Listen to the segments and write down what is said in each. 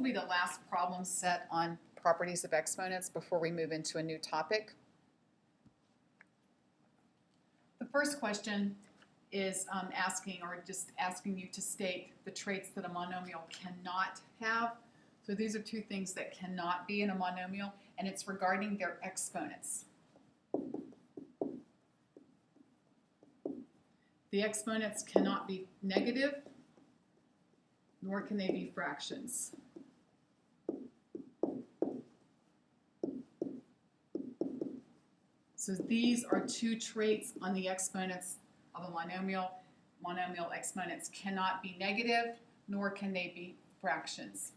be the last problem set on properties of exponents before we move into a new topic. The first question is asking you to state the traits that a monomial cannot have. So these are two things that cannot be in a monomial, and it's regarding their exponents. The exponents cannot be negative, nor can they be fractions. So these are two traits on the exponents of a monomial. Monomial exponents cannot be negative, nor can they be fractions.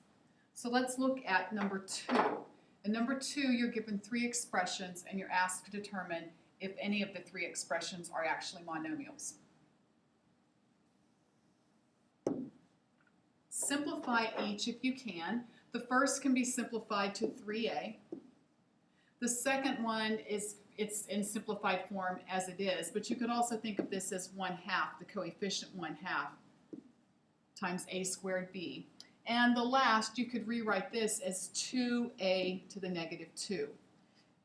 So let's look at number 2. In number 2, you're given 3 expressions, and you're asked to determine if any of the 3 expressions are actually monomials. Simplify each if you can. The first can be simplified to 3a. The second one it's in simplified form as it is, but you could also think of this as 1/2, the coefficient 1/2 times a squared b. And the last, you could rewrite this as 2a to the negative 2.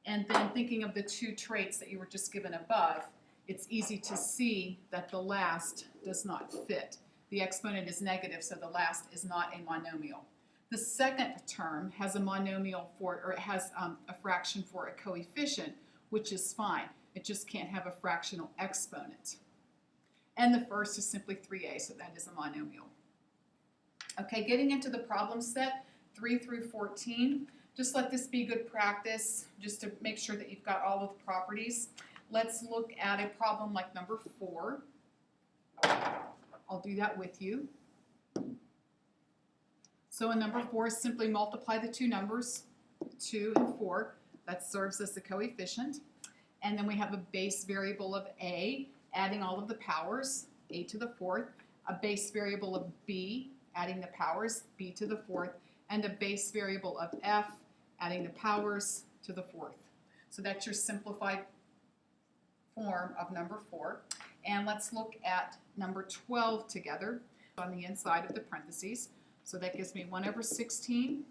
And then thinking of the 2 traits that you were just given above, it's easy to see that the last does not fit. The exponent is negative, so the last is not a monomial. The second term has a monomial or it has a fraction for a coefficient, which is fine. It just can't have a fractional exponent. And the first is simply 3a, so that is a monomial. Okay, getting into the problem set, 3 through 14. Just let this be good practice, just to make sure that you've got all of the properties. Let's look at a problem like number 4. I'll do that with you. So in number 4, simply multiply the 2 numbers, 2 and 4. That serves as the coefficient. And then we have a base variable of a, adding all of the powers, a to the 4th, a base variable of b, adding the powers, b to the 4th, and a base variable of f, adding the powers to the 4th. So that's your simplified form of number 4. And let's look at number 12 together on the inside of the parentheses. So that gives me 1/16,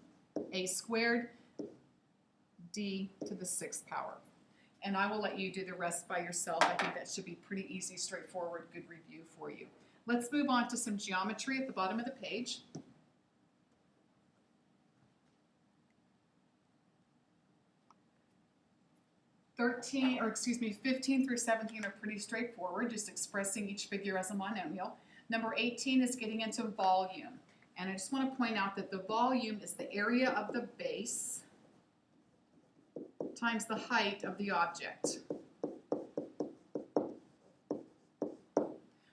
a squared, d to the 6th power. And I will let you do the rest by yourself. I think that should be pretty easy, straightforward, good review for you. Let's move on to some geometry at the bottom of the page. Fifteen through 17 are pretty straightforward, just expressing each figure as a monomial. Number 18 is getting into volume. And I just want to point out that the volume is the area of the base times the height of the object.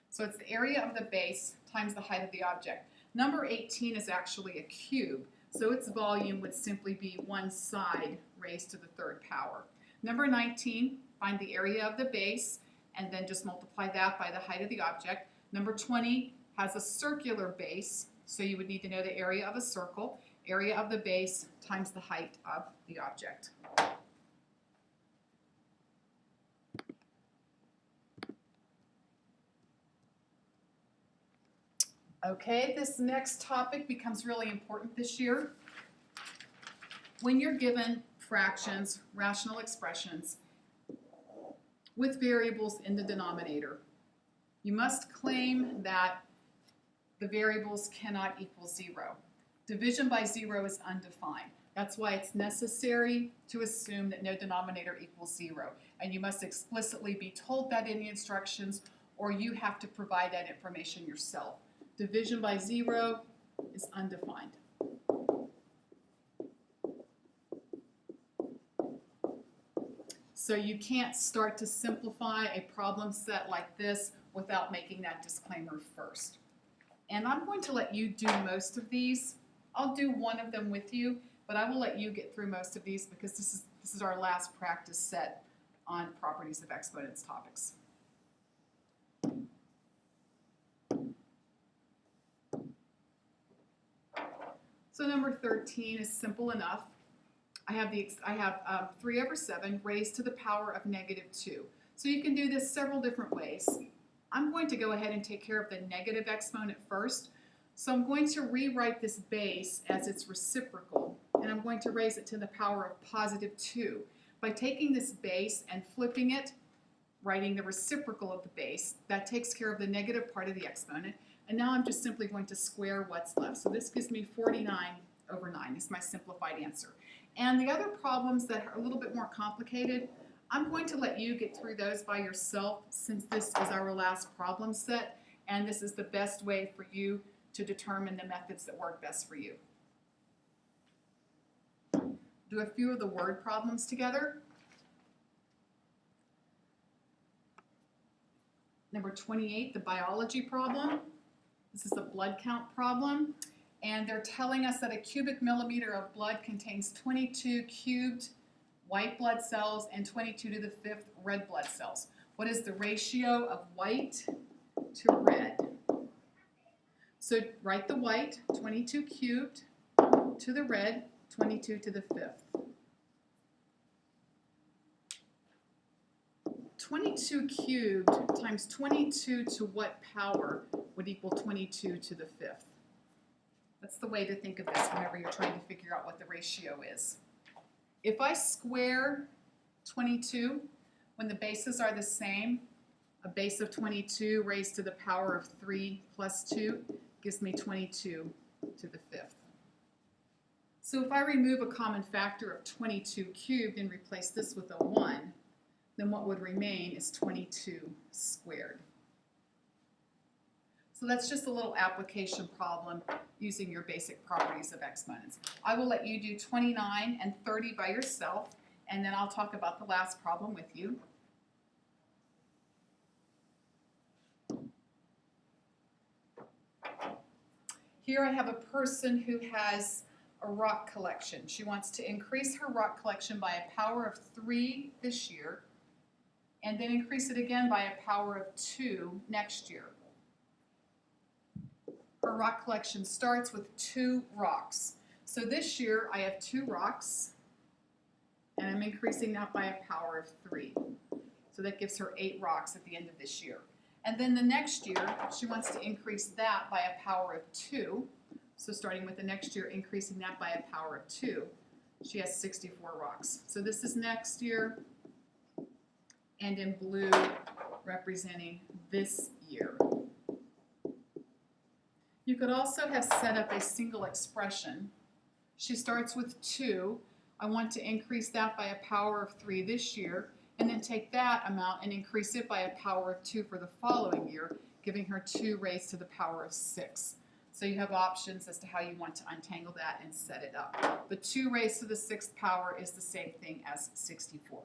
So it's the area of the base times the height of the object. Number 18 is actually a cube, so its volume would simply be 1 side raised to the 3rd power. Number 19, find the area of the base and then just multiply that by the height of the object. Number 20 has a circular base, so you would need to know the area of a circle. Area of the base times the height of the object. Okay, this next topic becomes really important this year. When you're given fractions, rational expressions, with variables in the denominator, you must claim that the variables cannot equal 0. Division by 0 is undefined. That's why it's necessary to assume that no denominator equals 0. And you must explicitly be told that in the instructions, or you have to provide that information yourself. Division by 0 is undefined. So you can't start to simplify a problem set like this without making that disclaimer first. And I'm going to let you do most of these. I'll do one of them with you, but I will let you get through most of these because this is our last practice set on properties of exponents topics. So number 13 is simple enough. I have 3/7 raised to the power of -2. So you can do this several different ways. I'm going to go ahead and take care of the negative exponent first. So I'm going to rewrite this base as its reciprocal, and I'm going to raise it to the power of positive 2. By taking this base and flipping it, writing the reciprocal of the base, that takes care of the negative part of the exponent, and now I'm just simply going to square what's left. So this gives me 49/9 is my simplified answer. And the other problems that are a little bit more complicated, I'm going to let you get through those by yourself since this is our last problem set, and this is the best way for you to determine the methods that work best for you. Do a few of the word problems together. Number 28, the biology problem. This is a blood count problem, and they're telling us that a cubic millimeter of blood contains 22 cubed white blood cells and 22 to the 5th red blood cells. What is the ratio of white to red? So write the white, 22 cubed, to the red, 22 to the 5th. 22 cubed times 22 to what power would equal 22 to the 5th? That's the way to think of this whenever you're trying to figure out what the ratio is. If I square 22, when the bases are the same, a base of 22 raised to the power of 3 plus 2 gives me 22 to the 5th. So if I remove a common factor of 22 cubed and replace this with a 1, then what would remain is 22 squared. So that's just a little application problem using your basic properties of exponents. I will let you do 29 and 30 by yourself, and then I'll talk about the last problem with you. Here I have a person who has a rock collection. She wants to increase her rock collection by a power of 3 this year, and then increase it again by a power of 2 next year. Her rock collection starts with 2 rocks. So this year I have 2 rocks, and I'm increasing that by a power of 3. So that gives her 8 rocks at the end of this year. And then the next year, she wants to increase that by a power of 2. So starting with the next year, increasing that by a power of 2, she has 64 rocks. So this is next year, and in blue representing this year. You could also have set up a single expression. She starts with 2. I want to increase that by a power of 3 this year, and then take that amount and increase it by a power of 2 for the following year, giving her 2 raised to the power of 6. So you have options as to how you want to untangle that and set it up. The 2 raised to the 6th power is the same thing as 64.